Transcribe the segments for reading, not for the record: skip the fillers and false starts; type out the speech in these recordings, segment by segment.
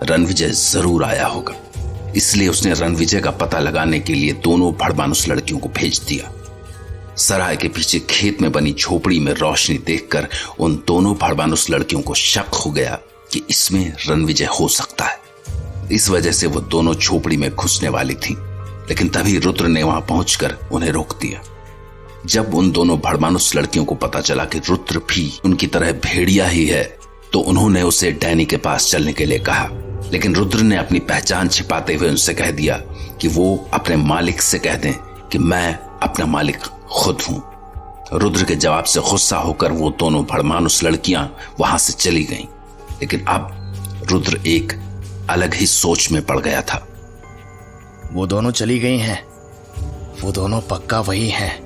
रणविजय जरूर आया होगा। इसलिए उसने रणविजय का पता लगाने के लिए दोनों भड़मानुस लड़कियों को भेज दिया। सराय के पीछे खेत में बनी झोपड़ी में रोशनी देखकर उन दोनों भड़मानुस लड़कियों को शक हो गया कि इसमें रणविजय हो सकता है। इस वजह से वो दोनों झोपड़ी में घुसने वाली थी, लेकिन तभी रुद्र ने वहां पहुंचकर उन्हें रोक दिया। जब उन दोनों भड़मानुस लड़कियों को पता चला कि रुद्र भी उनकी तरह भेड़िया ही है, तो उन्होंने उसे डैनी के पास चलने के लिए कहा। लेकिन रुद्र ने अपनी पहचान छिपाते हुए उनसे कह दिया कि वो अपने मालिक से कह दें कि मैं अपना मालिक खुद हूं। रुद्र के जवाब से गुस्सा होकर वो दोनों भड़मानुस लड़कियां वहां से चली गईं। लेकिन अब रुद्र एक अलग ही सोच में पड़ गया था। वो दोनों चली गई हैं। वो दोनों पक्का वही हैं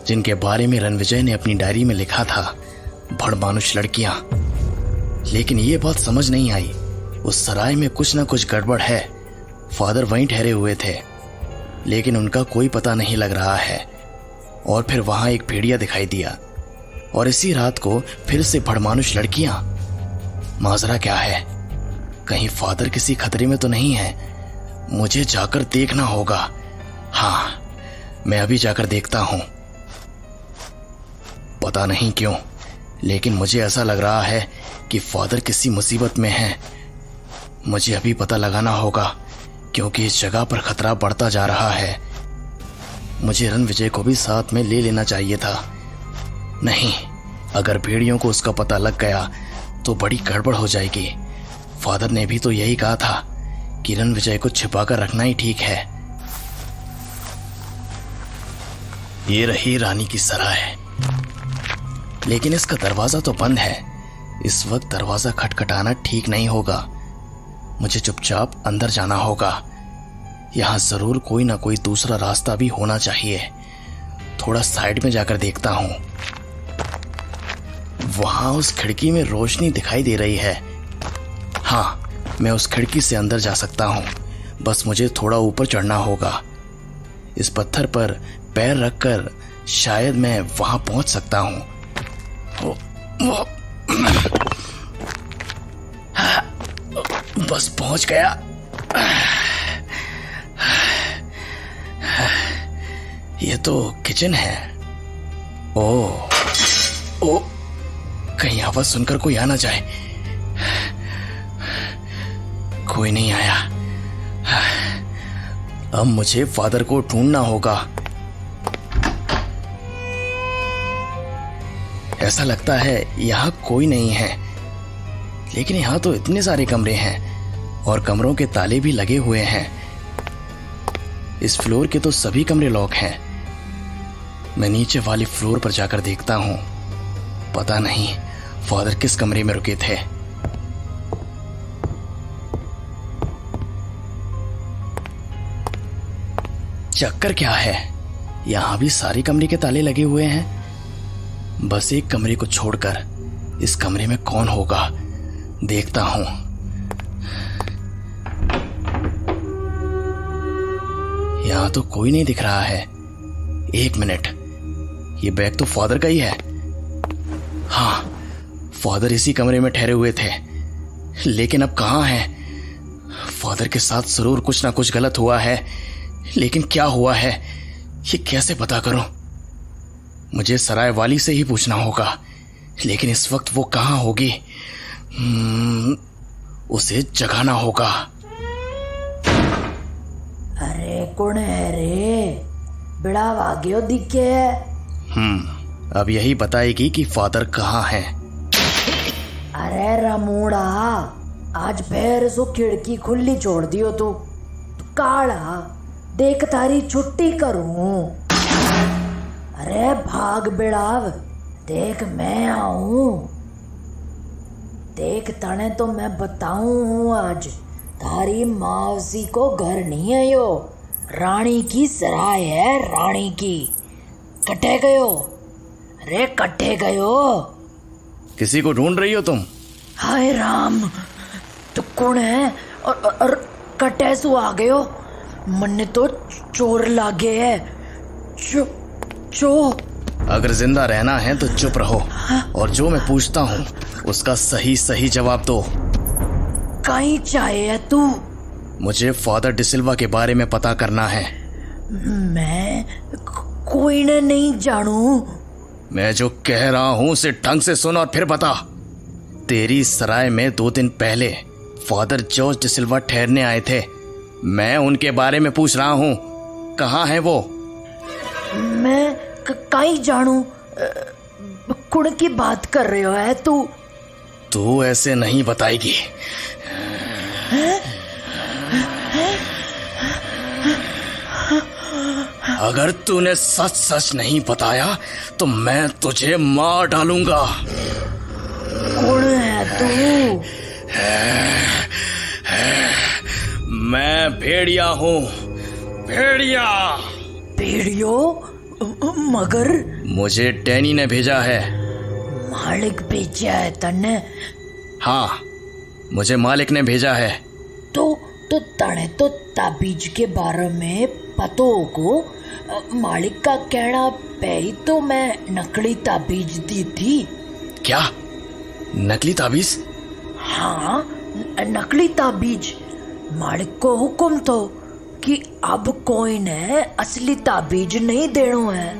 जिनके बारे में रणविजय ने अपनी डायरी में लिखा था, भड़मानुस लड़कियां। लेकिन ये बात समझ नहीं आई। उस सराय में कुछ ना कुछ गड़बड़ है। फादर वहीं ठहरे हुए थे, लेकिन उनका कोई पता नहीं लग रहा है। और फिर वहां एक भेड़िया दिखाई दिया, और इसी रात को फिर से भड़मानुस लड़कियां। माजरा क्या है? कहीं फादर किसी खतरे में तो नहीं है? मुझे जाकर देखना होगा। हाँ, मैं अभी जाकर देखता हूं। पता नहीं क्यों, लेकिन मुझे ऐसा लग रहा है कि फादर किसी मुसीबत में है। मुझे अभी पता लगाना होगा, क्योंकि इस जगह पर खतरा बढ़ता जा रहा है। मुझे रणविजय को भी साथ में ले लेना चाहिए था। नहीं, अगर भेड़ियों को उसका पता लग गया तो बड़ी गड़बड़ हो जाएगी। फादर ने भी तो यही कहा था कि रणविजय को छिपाकर रखना ही ठीक है। ये रही रानी की सराय, लेकिन इसका दरवाजा तो बंद है। इस वक्त दरवाजा खटखटाना ठीक नहीं होगा। मुझे चुपचाप अंदर जाना होगा। यहां जरूर कोई ना कोई दूसरा रास्ता भी होना चाहिए। थोड़ा साइड में जाकर देखता हूं। वहां उस खिड़की में रोशनी दिखाई दे रही है। हाँ, मैं उस खिड़की से अंदर जा सकता हूं। बस मुझे थोड़ा ऊपर चढ़ना होगा। इस पत्थर पर पैर रखकर शायद मैं वहां पहुंच सकता हूं। बस पहुंच गया। ये तो किचन है। ओ, कहीं आवाज सुनकर कोई आ ना जाए। कोई नहीं आया। अब मुझे फादर को ढूंढना होगा। ऐसा लगता है यहां कोई नहीं है, लेकिन यहां तो इतने सारे कमरे हैं और कमरों के ताले भी लगे हुए हैं। इस फ्लोर के तो सभी कमरे लॉक हैं। मैं नीचे वाली फ्लोर पर जाकर देखता हूं। पता नहीं फादर किस कमरे में रुके थे। चक्कर क्या है? यहां भी सारे कमरे के ताले लगे हुए हैं। बस एक कमरे को छोड़कर। इस कमरे में कौन होगा? देखता हूं। यहां तो कोई नहीं दिख रहा है। एक मिनट, ये बैग तो फादर का ही है। हाँ, फादर इसी कमरे में ठहरे हुए थे, लेकिन अब कहां हैं? फादर के साथ जरूर कुछ ना कुछ गलत हुआ है, लेकिन क्या हुआ है ये कैसे पता करूं? मुझे सराय वाली से ही पूछना होगा, लेकिन इस वक्त वो कहां होगी? उसे जगाना होगा। अरे कौन है रे? बड़ा आगे दिखे। अब यही बताएगी कि फादर कहाँ है। अरे रमूड़ा, आज फिर सो खिड़की खुली छोड़ दियो तू। काला देख तारी छुट्टी करूं। अरे भाग बिड़ाव, देख मैं आऊं। देख तने तो मैं बताऊं आज तारी मावसी को घर नहीं है यो। रानी की सराय है, रानी की। कटे गयो, अरे कटे गयो। किसी को ढूंढ रही हो तुम? हाय राम, तू कौन है? और कटे सु आ गयो। मन्ने तो चोर लागे है। चो अगर जिंदा रहना है तो चुप रहो, और जो मैं पूछता हूँ उसका सही सही जवाब दो। कहीं चाहिए तू? मुझे फादर डिसिल्वा के बारे में पता करना है। मैं कोई ने नहीं जानू। मैं जो कह रहा हूं उसे ढंग से सुन और फिर बता। तेरी सराय में 2 दिन पहले फादर जॉर्ज डिसिल्वा ठहरने आए थे। मैं उनके बारे में पूछ रहा हूं, कहाँ है वो? मैं कहीं जानू? कुड़ की बात कर रहे हो है तू? तू ऐसे नहीं बताएगी। अगर तूने सच सच नहीं बताया तो मैं तुझे मार डालूंगा। कौन है तू? मैं भेड़िया हूँ, भेड़िया। भेड़ियो? मगर मुझे डैनी ने भेजा है। मालिक भेजा है तने? हाँ, मुझे मालिक ने भेजा है। तो तने तो ताबीज के बारे में पतो को मालिक का कहना पे ही तो मैं नकली ताबीज दी थी। क्या नकली ताबीज? हाँ, नकली ताबीज। मालिक को हुक्म तो कि अब कोई ने असली ताबीज नहीं देनो है।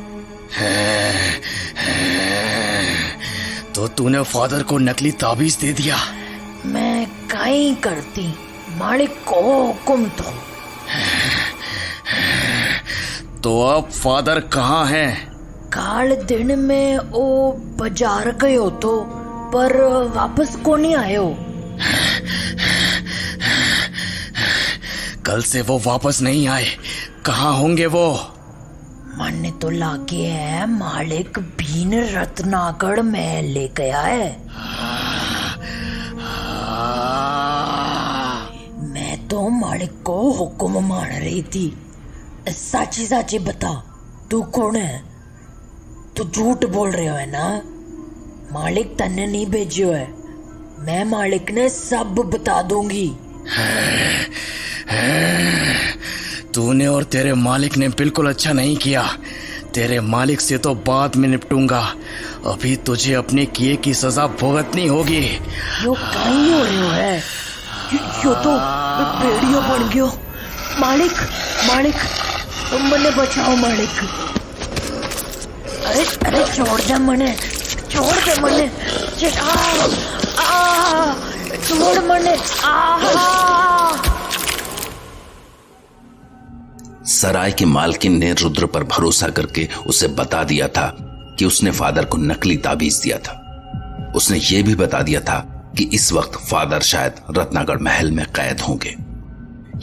तो तूने फादर को नकली ताबीज दे दिया? मैं कहीं करती, मालिक को हुक्म तो अब फादर कहाँ हैं? काल दिन में वो बाजार गयो तो, पर वापस को नहीं आयो। कल से वो वापस नहीं आए। कहाँ होंगे वो? मन तो लागे है मालिक भीन रत्नागढ़ में ले गया है। मैं तो मालिक को हुक्म मान रही थी। साची साची बता, तू कौन है? तू झूठ बोल रहे हो है ना? मालिक तन्ने नहीं भेजियो है। मैं मालिक ने सब बता दूंगी। तूने और तेरे मालिक ने बिल्कुल अच्छा नहीं किया। तेरे मालिक से तो बाद में निपटूंगा। अभी तुझे अपने किए की सजा भुगतनी होगी। यो कहीं हो रहे हो है? यो तो भेड़ियो बन गयो। मालिक, मालिक, मने बचाओ मालिक। अरे छोड़ दे मने, छोड़ दे मने। छोड़ मने। सराय की मालकिन ने रुद्र पर भरोसा करके उसे बता दिया था कि उसने फादर को नकली ताबीज दिया था। उसने ये भी बता दिया था कि इस वक्त फादर शायद रत्नागढ़ महल में कैद होंगे।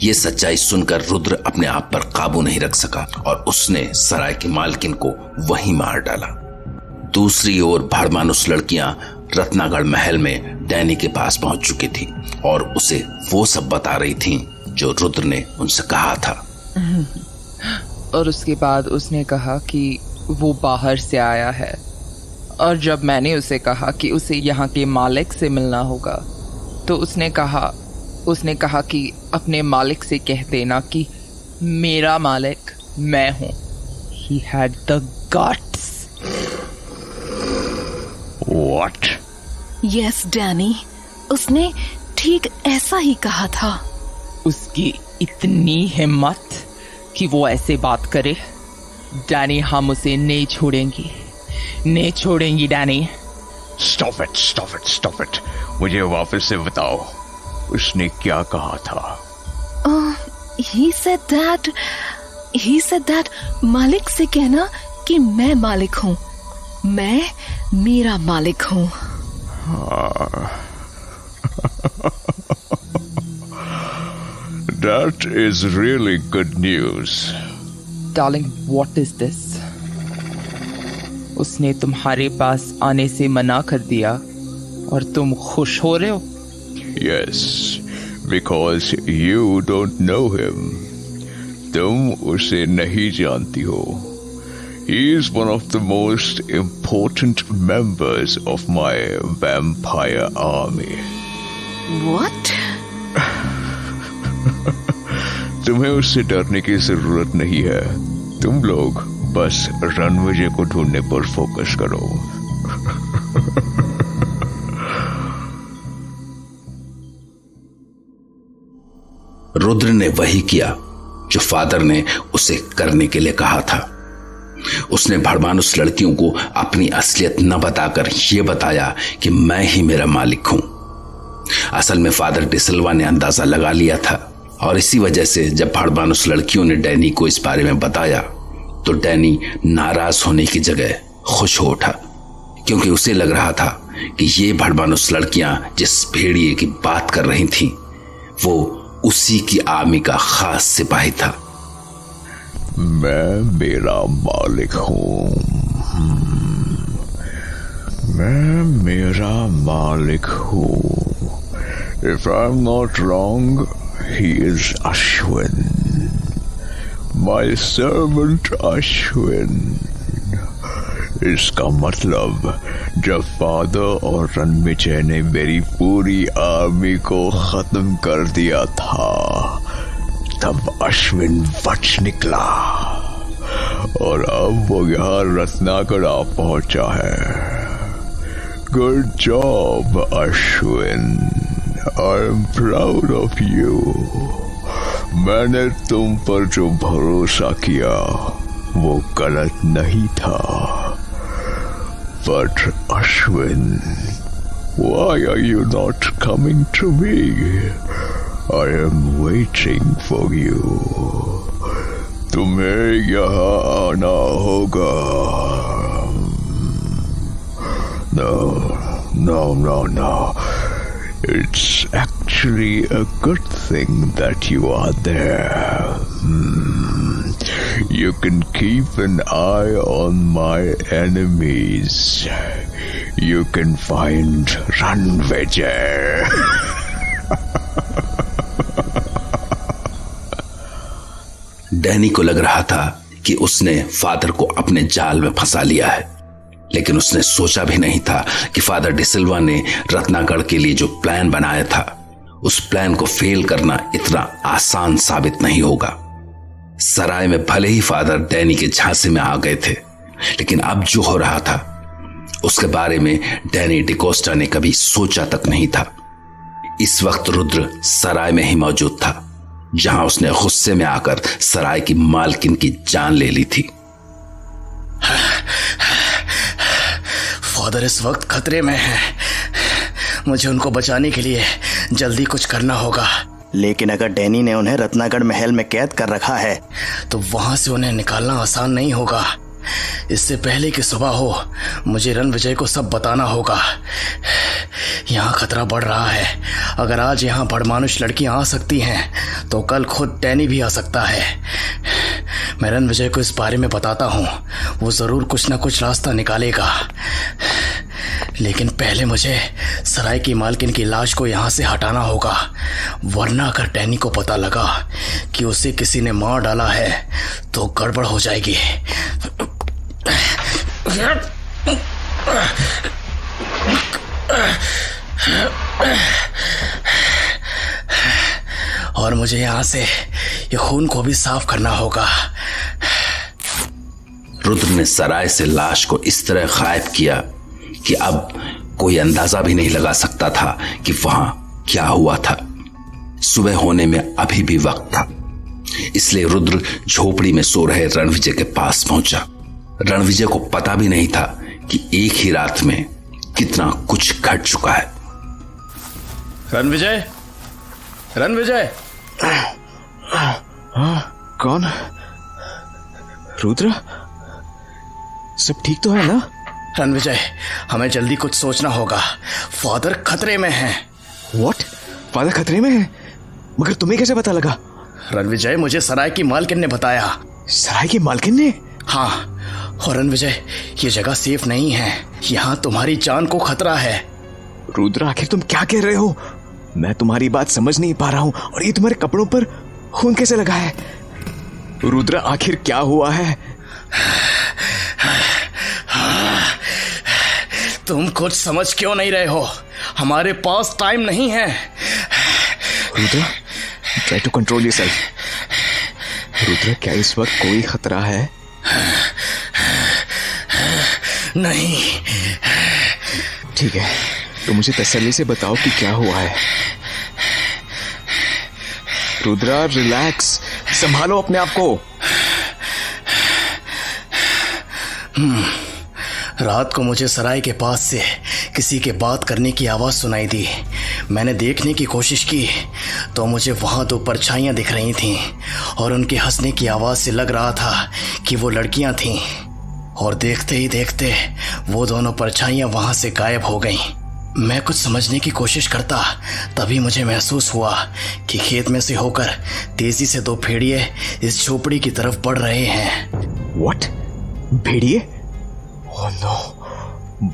ये सच्चाई सुनकर रुद्र अपने आप पर काबू नहीं रख सका और उसने सराय की मालकिन को वहीं मार डाला। दूसरी ओर भड़मानुस लड़कियां रत्नागढ़ महल में डैनी के पास पहुंच चुकी थी और उसे वो सब बता रही थीं जो रुद्र ने उनसे कहा था। और उसके बाद उसने कहा कि वो बाहर से आया है, और जब मैंने उसे कहा कि उसे यहाँ के मालिक से मिलना होगा तो उसने कहा कि अपने मालिक से कह देना कि मेरा मालिक मैं हूँ। He had the guts. What? Yes, Danny, उसने ठीक ऐसा ही कहा था। उसकी इतनी हिम्मत कि वो ऐसे बात करे। डैनी, हम उसे नहीं छोड़ेंगी डैनी। Stop it. मुझे वापस से बताओ, उसने क्या कहा था? He said that मालिक से कहना कि मैं मालिक हूँ, मैं मेरा मालिक हूँ। That is really good news. Darling, what is this? उसने तुम्हारे पास आने से मना कर दिया और तुम खुश हो रहे हो? Yes, because you don't know him. तुम उसे नहीं जानती हो. He is one of the most important members of my vampire army. What? तुम्हें उससे डरने की जरूरत नहीं है। तुम लोग बस रणविजय को ढूंढने पर फोकस करो। रुद्र ने वही किया जो फादर ने उसे करने के लिए कहा था। उसने भड़मानुस लड़कियों को अपनी असलियत न बताकर यह बताया कि मैं ही मेरा मालिक हूं। असल में फादर डिसिल्वा ने अंदाजा लगा लिया था, और इसी वजह से जब भड़मानुस लड़कियों ने डैनी को इस बारे में बताया तो डैनी नाराज होने की जगह खुश हो उठा, क्योंकि उसे लग रहा था कि ये भड़मानुस लड़कियां जिस भेड़िए की बात कर रही थीं वो उसी की आर्मी का खास सिपाही था। मैं मेरा मालिक हूं, मैं मेरा मालिक हूं। If I'm not wrong, he is Ashwin, my servant Ashwin. इसका मतलब जब फादर और रणविजय ने मेरी पूरी आर्मी को खत्म कर दिया था तब अश्विन बच निकला, और अब वो यहाँ रत्नागढ़ आ पहुंचा है। Good job Ashwin, I am proud of you. मैंने तुम पर जो भरोसा किया वो गलत नहीं था। But Ashwin, why are you not coming to me? I am waiting for you. तुम्हें यहाँ आना होगा। No. It's actually a good thing that you are there. You can keep an eye on my enemies. You can find Ranvijay. Danny को लग रहा था कि उसने फादर को अपने जाल में फंसा लिया है, लेकिन उसने सोचा भी नहीं था कि फादर डिसिल्वा ने रत्नागढ़ के लिए जो प्लान बनाया था उस प्लान को फेल करना इतना आसान साबित नहीं होगा। सराय में भले ही फादर डैनी के झांसे में आ गए थे, लेकिन अब जो हो रहा था उसके बारे में डैनी डिकोस्टा ने कभी सोचा तक नहीं था। इस वक्त रुद्र सराय में ही मौजूद था, जहां उसने गुस्से में आकर सराय की मालकिन की जान ले ली थी। फादर इस वक्त खतरे में है, मुझे उनको बचाने के लिए जल्दी कुछ करना होगा। लेकिन अगर डैनी ने उन्हें रत्नागढ़ महल में कैद कर रखा है तो वहां से उन्हें निकालना आसान नहीं होगा। इससे पहले कि सुबह हो मुझे रणविजय को सब बताना होगा। यहाँ खतरा बढ़ रहा है। अगर आज यहाँ भड़मानुस लड़कियां आ सकती हैं तो कल खुद डैनी भी आ सकता है। मैं रणविजय को इस बारे में बताता हूँ, वो जरूर कुछ ना कुछ रास्ता निकालेगा। लेकिन पहले मुझे सराय की मालकिन की लाश को यहाँ से हटाना होगा, वरना अगर डैनी को पता लगा कि उसे किसी ने मार डाला है तो गड़बड़ हो जाएगी। और मुझे यहाँ से ये खून को भी साफ करना होगा। रुद्र ने सराय से लाश को इस तरह गायब किया कि अब कोई अंदाजा भी नहीं लगा सकता था कि वहां क्या हुआ था। सुबह होने में अभी भी वक्त था, इसलिए रुद्र झोपड़ी में सो रहे रणविजय के पास पहुंचा। रणविजय को पता भी नहीं था कि एक ही रात में कितना कुछ घट चुका है। रणविजय, रणविजय। हाँ, कौन? रुद्र, सब ठीक तो है ना? रणविजय, हमें जल्दी कुछ सोचना होगा। फादर खतरे में हैं। व्हाट? फादर खतरे में है? मगर तुम्हें कैसे पता लगा? रणविजय, मुझे सराय की मालकिन ने बताया। सराय की मालकिन ने? हाँ, और रणविजय, ये जगह सेफ नहीं है। यहाँ तुम्हारी जान को खतरा है। रुद्र, आखिर तुम क्या कह रहे हो? मैं तुम्हारी बात समझ नहीं पा रहा हूँ। और ये तुम्हारे कपड़ों पर खून कैसे लगा है? रुद्र, आखिर क्या हुआ है? तुम कुछ समझ क्यों नहीं रहे हो? हमारे पास टाइम नहीं है। Rudra, try to control yourself. Rudra, क्या इस वक्त कोई खतरा है? नहीं। ठीक है, तो मुझे तसल्ली से बताओ कि क्या हुआ है। रुद्रा रिलैक्स, संभालो अपने आप को। रात को मुझे सराय के पास से किसी के बात करने की आवाज़ सुनाई दी। मैंने देखने की कोशिश की तो मुझे वहाँ 2 परछाइयाँ दिख रही थीं और उनके हंसने की आवाज़ से लग रहा था कि वो लड़कियाँ थीं। और देखते ही देखते वो दोनों परछाइयाँ वहाँ से गायब हो गईं। मैं कुछ समझने की कोशिश करता तभी मुझे महसूस हुआ कि खेत में से होकर तेजी से 2 भेड़िए इस झोपड़ी की तरफ बढ़ रहे हैं। व्हाट? भेड़िए? Oh no,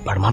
बड़मा